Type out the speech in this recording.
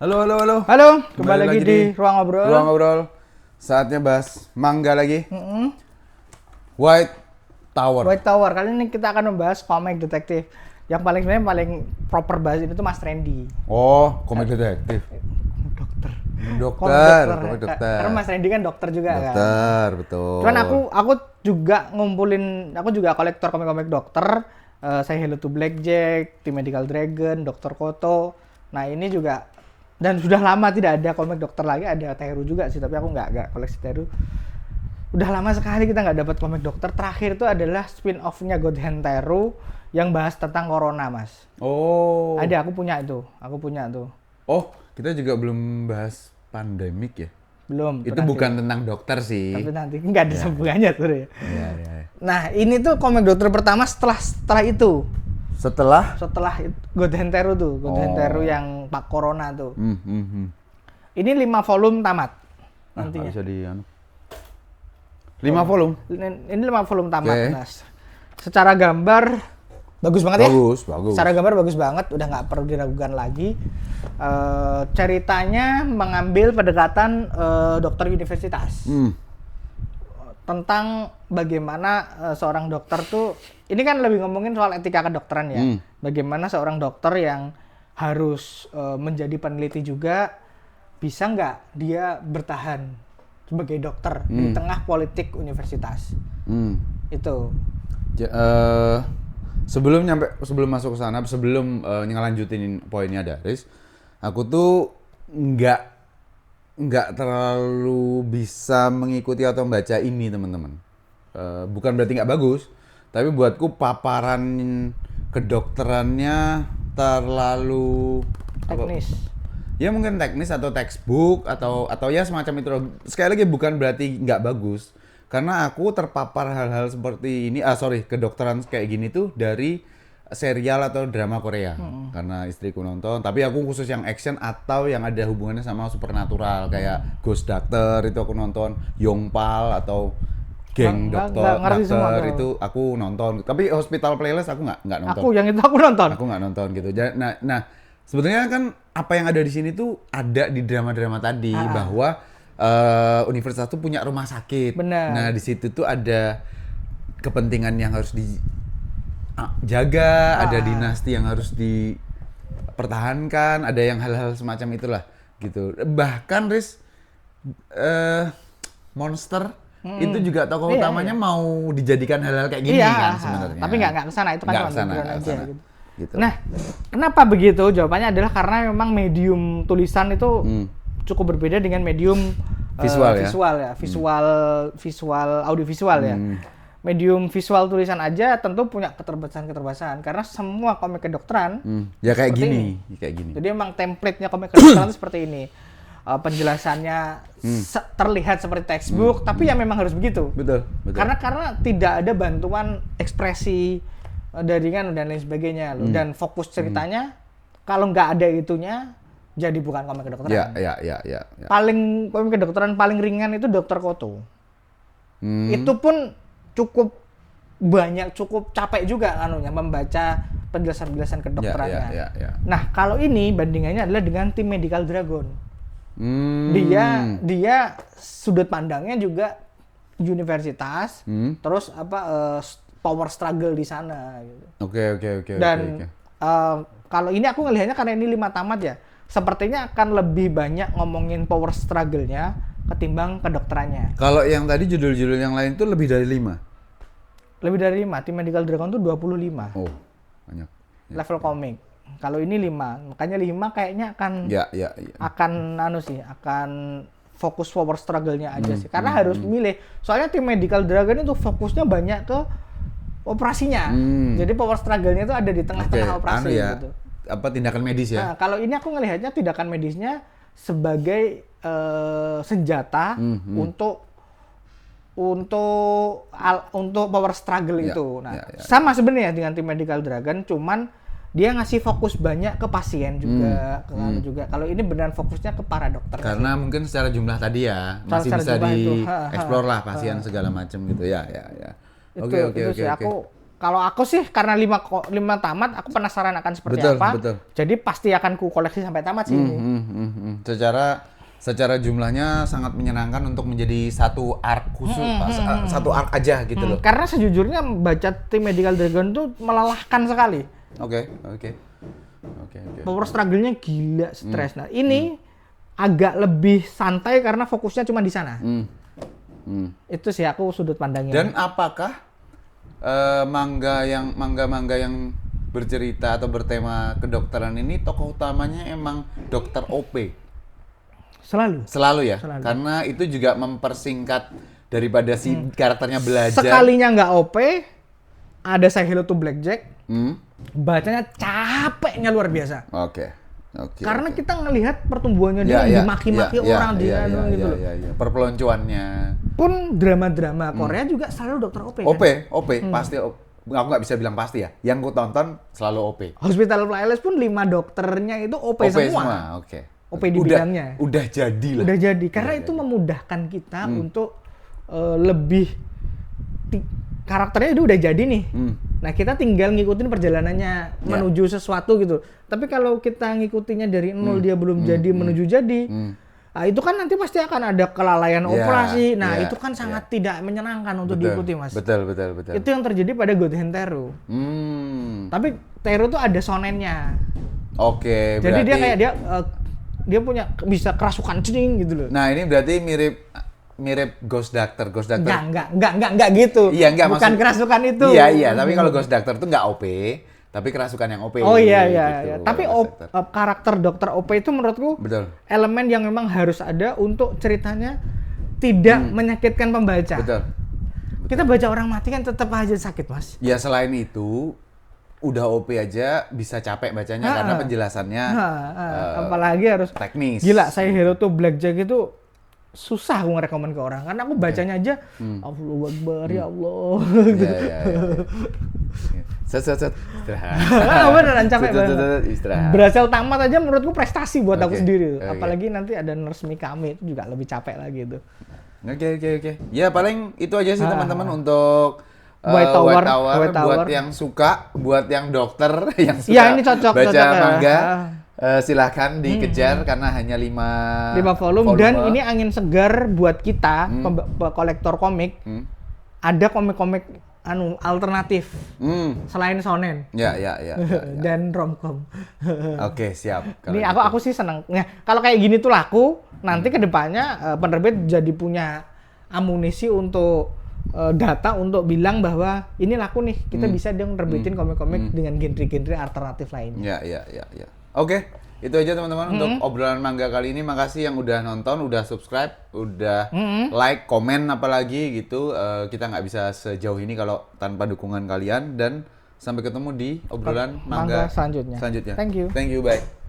Halo, halo, halo. Halo, kembali lagi di Ruang Ngobrol. Ruang Ngobrol. Saatnya bahas manga lagi. White Tower. White Tower. Kali ini kita akan membahas komik detektif. Yang sebenarnya paling proper bahas ini tuh Mas Randy. Oh, komik detektif. Dokter. Komik dokter. Karena Mas Randy kan dokter juga kan. Dokter, betul. Cuman aku juga aku juga kolektor komik-komik dokter. Saya Hello to Blackjack, Tim Medical Dragon, Dr. Koto. Nah ini juga, dan sudah lama tidak ada komik dokter lagi, ada Teru juga sih, tapi aku nggak koleksi Teru. Udah lama sekali kita nggak dapat komik dokter. Terakhir itu adalah spin-off-nya Godhen Teru yang bahas tentang corona, Mas. Oh. Ada, aku punya tuh. Oh, kita juga belum bahas pandemik ya? Belum. Itu bukan tentang dokter sih. Tapi nanti nggak ada sambungannya tuh ya. Iya. Nah, ini tuh komik dokter pertama setelah itu. Setelah Godhen Teru tuh, Godhen Oh. Teru yang Pak Corona tuh. Ini 5 volume tamat nantinya. Bisa di 5 volume. Ini 5 volume tamat, Oke. Mas. Secara gambar bagus banget ya. Bagus. Secara gambar bagus banget, udah nggak perlu diragukan lagi. Ceritanya mengambil pendekatan dokter universitas. Tentang bagaimana seorang dokter tuh, ini kan lebih ngomongin soal etika kedokteran ya. Bagaimana seorang dokter yang harus menjadi peneliti juga, bisa nggak dia bertahan sebagai dokter di tengah politik universitas. Itu. Sebelum masuk ke sana, sebelum ngelanjutin poinnya Daris, aku tuh nggak terlalu bisa mengikuti atau membaca ini, teman-teman. Bukan berarti nggak bagus, tapi buatku paparan kedokterannya terlalu Teknis. Ya mungkin teknis atau textbook atau ya semacam itu. Sekali lagi bukan berarti nggak bagus. Karena aku terpapar hal-hal seperti ini, kedokteran kayak gini tuh dari serial atau drama Korea. Karena istriku nonton, tapi aku khusus yang action atau yang ada hubungannya sama supernatural kayak Ghost Doctor itu aku nonton, Yongpal atau Geng Nggak ngerti semua Dokter tuh. itu aku nonton. Tapi Hospital Playlist aku nggak nonton. Aku yang itu aku nonton. Aku nggak nonton gitu. Nah, sebetulnya kan apa yang ada di sini tuh ada di drama-drama tadi bahwa universitas tuh punya rumah sakit. Benar. Nah, di situ tuh ada kepentingan yang harus dijaga, ada dinasti yang harus dipertahankan, ada yang hal-hal semacam itulah gitu. Bahkan monster itu juga tokoh utamanya mau dijadikan hal-hal kayak gini kan sebenarnya. Tapi nggak kesana, itu kan Nggak cuma kesana, hiburan nggak aja kesana. gitu. Gitu. Nah, kenapa begitu? Jawabannya adalah karena memang medium tulisan itu cukup berbeda dengan medium Visual ya? visual audiovisual ya. Medium visual tulisan aja tentu punya keterbatasan karena semua komik kedokteran Ya kayak seperti gini, ini. kayak gini. Jadi emang template-nya komik kedokteran itu seperti ini. Penjelasannya terlihat seperti textbook, tapi ya memang harus begitu. Betul. Karena tidak ada bantuan ekspresi dari kan dan lain sebagainya loh. Dan fokus ceritanya kalau nggak ada itunya jadi bukan komik kedokteran. Ya. Komik kedokteran paling ringan itu Dr. Koto. Itu pun cukup capek juga membaca penjelasan-penjelasan kedokterannya. Ya. Nah, kalau ini bandingannya adalah dengan Tim Medical Dragon. Dia sudut pandangnya juga universitas, terus power struggle di sana gitu. Oke. Dan kalau ini aku ngelihatnya karena ini 5 tamat ya, sepertinya akan lebih banyak ngomongin power struggle-nya ketimbang kedokterannya. Kalau yang tadi judul-judul yang lain tuh lebih dari 5. Lebih dari 5, Tim Medical Dragon tuh 25. Oh, banyak. Level komik. Kalau ini 5, makanya 5 kayaknya akan akan fokus power struggle-nya aja sih. Karena harus milih. Soalnya Tim Medical Dragon itu fokusnya banyak ke operasinya. Jadi power struggle-nya itu ada di tengah-tengah operasi gitu. Tindakan medis ya? Nah, kalau ini aku ngelihatnya tindakan medisnya sebagai senjata untuk power struggle itu. Nah, sama sebenarnya dengan Tim Medical Dragon, cuman dia ngasih fokus banyak ke pasien juga, juga. Kalau ini beneran fokusnya ke para dokter. Karena mungkin secara jumlah tadi ya masih bisa dieksplor lah pasien segala macam gitu ya. Itu sih aku kalau aku sih karena 5 tamat, aku penasaran akan seperti Betul, apa. betul. Jadi pasti akan ku koleksi sampai tamat sih ini. Secara jumlahnya sangat menyenangkan untuk menjadi satu arc khusus, satu arc aja gitu loh. Karena sejujurnya baca Tim Medical Dragon tuh melelahkan sekali. Oke. Power struggle-nya gila, stres. Nah, ini agak lebih santai karena fokusnya cuma di sana. Itu sih aku sudut pandangnya. Dan apakah manga yang bercerita atau bertema kedokteran ini tokoh utamanya emang dokter OP? Selalu ya? Selalu. Karena itu juga mempersingkat daripada si karakternya belajar. Sekalinya nggak OP, ada Say Hello to Blackjack. Hmm? Bacanya capeknya luar biasa. Oke. Karena kita ngelihat pertumbuhannya dia dimaki-maki orang dia gitu loh. Perpeloncoannya. Pun drama-drama Korea juga selalu dokter OP kan? OP, pasti OP. Aku nggak bisa bilang pasti ya. Yang ku tonton selalu OP. Hospital Playlist pun 5 dokternya itu OP semua. Oke. OP di bidangnya. Udah jadi lah. Udah jadi. Karena itu memudahkan kita untuk lebih karakternya itu udah jadi nih. Nah, kita tinggal ngikutin perjalanannya menuju sesuatu gitu. Tapi kalau kita ngikutinya dari nol dia belum jadi menuju jadi. Nah, itu kan nanti pasti akan ada kelalaian operasi. Nah, itu kan sangat tidak menyenangkan untuk diikuti, Mas. Betul. Itu yang terjadi pada Goten Teru. Tapi Teru tuh ada shonennya. Oke, jadi berarti dia kayak dia punya bisa kerasukan cing gitu loh. Nah, ini berarti mirip Ghost Doctor. Enggak gitu. Iya, enggak, bukan kerasukan itu. Iya, tapi kalau Ghost Doctor itu enggak OP, tapi kerasukan yang OP. Oh iya. Gitu, Tapi karakter dokter OP itu menurutku elemen yang memang harus ada untuk ceritanya tidak menyakitkan pembaca. Betul. Kita baca orang mati kan tetap aja sakit, Mas. Ya selain itu udah OP aja bisa capek bacanya karena penjelasannya apalagi harus teknis. Gila, Say Hello to Blackjack itu susah aku ngerekomen ke orang karena aku bacanya aja Allahu Akbar ya Allah. Iya. Set. Istirahat. Beneran capek banget. Istirahat. Berhasil tamat aja menurutku prestasi buat aku sendiri. Okay. Apalagi nanti ada Nurse Mikami itu juga lebih capek lagi itu. Oke. Ya paling itu aja sih teman-teman untuk White Tower. Buat yang suka, buat yang dokter yang suka ya, ini cocok manga. Silahkan dikejar karena hanya 5 volume dan ini angin segar buat kita kolektor komik. Ada komik-komik alternatif selain shonen. Ya. Dan romcom. Oke, siap. Ini aku sih seneng. Nah, kalau kayak gini tuh laku, nanti kedepannya penerbit jadi punya amunisi untuk data untuk bilang bahwa ini laku nih. Kita bisa dong terbitin komik-komik dengan genre-genre alternatif lainnya. Ya. Oke, itu aja teman-teman untuk obrolan manga kali ini. Makasih yang udah nonton, udah subscribe, udah like, komen apalagi gitu. Kita nggak bisa sejauh ini kalau tanpa dukungan kalian. Dan sampai ketemu di obrolan manga selanjutnya. Thank you, bye.